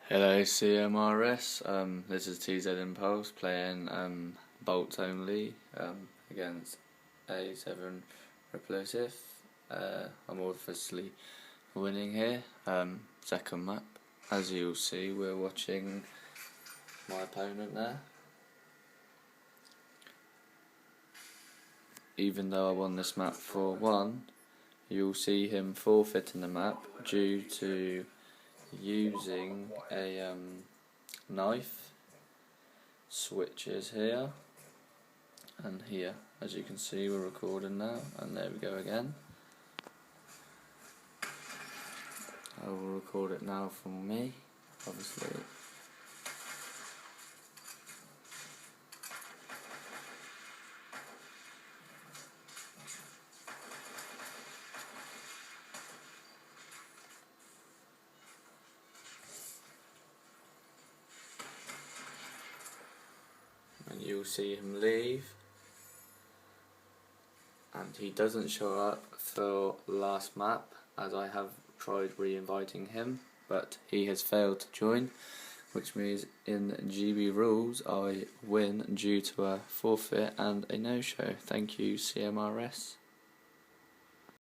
Hello CMRS, this is TZ Impulse playing Bolts Only against A7 Replosive. I'm obviously winning here, second map. As you'll see, we're watching my opponent there. Even though I won this map 4-1, you'll see him forfeiting the map due to using a knife switches here and here. As you can see, we're recording now, and there we go again. I will record it now from me, obviously. And you'll see him leave, and he doesn't show up for last map, as I have tried re-inviting him, but he has failed to join, which means in GB rules I win due to a forfeit and a no-show. Thank you CMRS.